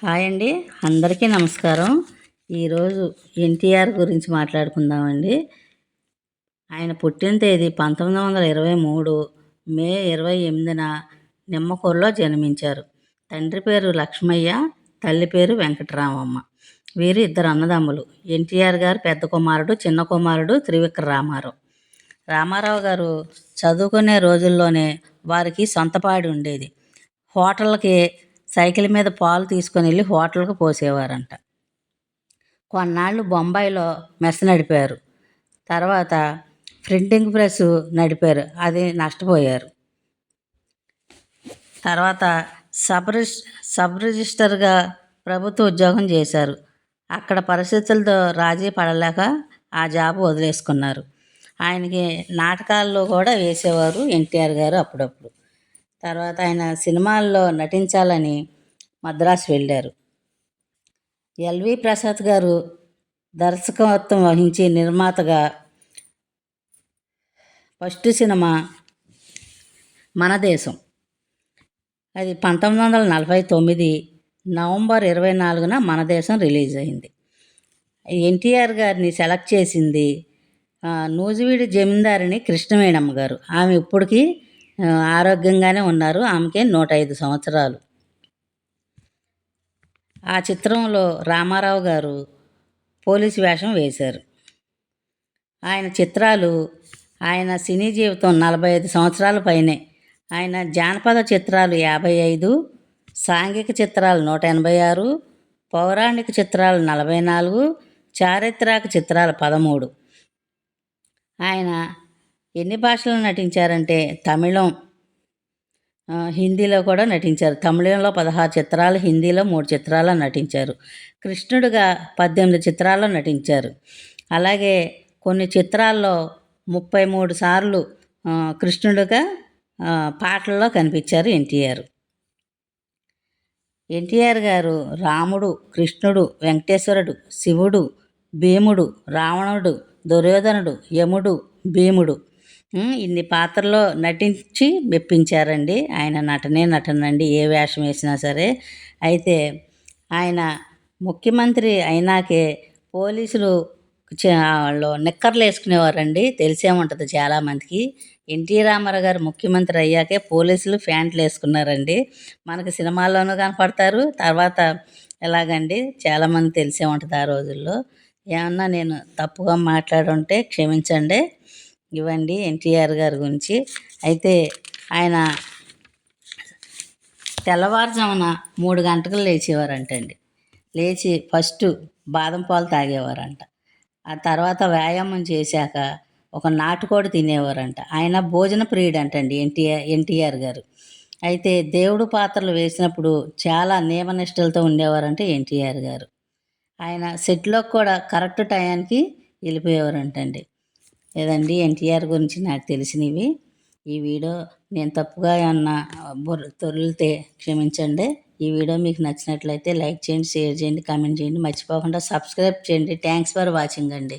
Hi అండి, అందరికీ నమస్కారం. ఈరోజు ఎన్టీఆర్ గురించి మాట్లాడుకుందామండి. ఆయన పుట్టిన తేదీ 1923 మే 28న నిమ్మకూరులో జన్మించారు. తండ్రి పేరు లక్ష్మయ్య, తల్లి పేరు వెంకటరామమ్మ. వీరు ఇద్దరు అన్నదమ్ములు. ఎన్టీఆర్ గారు పెద్ద కుమారుడు, చిన్న కుమారుడు త్రివిక్ర రామారావు. రామారావు గారు చదువుకునే రోజుల్లోనే వారికి సొంతపాడి ఉండేది. హోటల్కి సైకిల్ మీద పాలు తీసుకొని వెళ్ళి హోటల్కి పోసేవారంట. కొన్నాళ్ళు బొంబాయిలో మెస్ నడిపారు. తర్వాత ప్రింటింగ్ ప్రెస్ నడిపారు, అది నష్టపోయారు. తర్వాత సబ్ రిజిస్టర్గా ప్రభుత్వ ఉద్యోగం చేశారు. అక్కడ పరిస్థితులతో రాజీ పడలేక ఆ జాబ్ వదిలేసుకున్నారు. ఆయనకి నాటకాల్లో కూడా వేసేవారు ఎన్టీఆర్ గారు అప్పుడప్పుడు. తర్వాత ఆయన సినిమాల్లో నటించాలని మద్రాసు వెళ్ళారు. ఎల్వి ప్రసాద్ గారు దర్శకత్వం వహించి నిర్మాతగా ఫస్ట్ సినిమా మన దేశం. అది 1949 నవంబర్ 24న మన దేశం రిలీజ్ అయింది. ఎన్టీఆర్ గారిని సెలెక్ట్ చేసింది నూజివీడి జమీందారిని కృష్ణవేణమ్మ గారు. ఆమె ఇప్పటికీ ఆరోగ్యంగానే ఉన్నారు. ఆమెకే 105 సంవత్సరాలు. ఆ చిత్రంలో రామారావు గారు పోలీసు వేషం వేశారు. ఆయన చిత్రాలు, ఆయన సినీ జీవితం 45 సంవత్సరాల పైనే. ఆయన జానపద చిత్రాలు 55, సాంఘిక చిత్రాలు 186, పౌరాణిక చిత్రాలు 44, చారిత్రక చిత్రాలు 13. ఆయన ఎన్ని భాషల్లో నటించారంటే తమిళం, హిందీలో కూడా నటించారు. తమిళంలో 16 చిత్రాలు, హిందీలో 3 చిత్రాల్లో నటించారు. కృష్ణుడిగా 18 చిత్రాల్లో నటించారు. అలాగే కొన్ని చిత్రాల్లో 33 సార్లు కృష్ణుడిగా పాటల్లో కనిపించారు ఎన్టీఆర్. ఎన్టీఆర్ గారు రాముడు, కృష్ణుడు, వెంకటేశ్వరుడు, శివుడు, భీముడు, రావణుడు, దుర్యోధనుడు, యముడు, భీముడు ఇన్ని పాత్రలో నటించి మెప్పించారండి. ఆయన నటనండి, ఏ వేషం వేసినా సరే. అయితే ఆయన ముఖ్యమంత్రి అయినాకే పోలీసులు వాళ్ళు నిక్కర్లు వేసుకునేవారండి. తెలిసే ఉంటుంది చాలామందికి. ఎన్టీ రామారావు గారు ముఖ్యమంత్రి అయ్యాకే పోలీసులు ప్యాంట్లు వేసుకున్నారండి. మనకి సినిమాల్లోనూ కనపడతారు. తర్వాత ఎలాగండి చాలామంది తెలిసే ఉంటుంది ఆ రోజుల్లో. ఏమన్నా నేను తప్పుగా మాట్లాడుంటే క్షమించండి. ఇవ్వండి ఎన్టీఆర్ గారి గురించి. అయితే ఆయన తెల్లవారుజామున 3 గంటలకు లేచేవారంటండి. లేచి ఫస్ట్ బాదం పాలు తాగేవారంట. ఆ తర్వాత వ్యాయామం చేశాక ఒక నాటుకోడి తినేవారంట. ఆయన భోజన ప్రియుడు అంటండి ఎన్టీఆర్ గారు. అయితే దేవుడు పాత్రలు వేసినప్పుడు చాలా నియమనిష్టలతో ఉండేవారంటే ఎన్టీఆర్ గారు. ఆయన సెట్లోకి కూడా కరెక్ట్ టయానికి వెళ్ళిపోయేవారంటండి. లేదండి ఎన్టీఆర్ గురించి నాకు తెలిసినవి. ఈ వీడియో నేను తప్పుగా ఏమన్నా తొలితే క్షమించండి. ఈ వీడియో మీకు నచ్చినట్లయితే లైక్ చేయండి, షేర్ చేయండి, కామెంట్ చేయండి. మర్చిపోకుండా సబ్స్క్రైబ్ చేయండి. థ్యాంక్స్ ఫర్ వాచింగ్ అండి.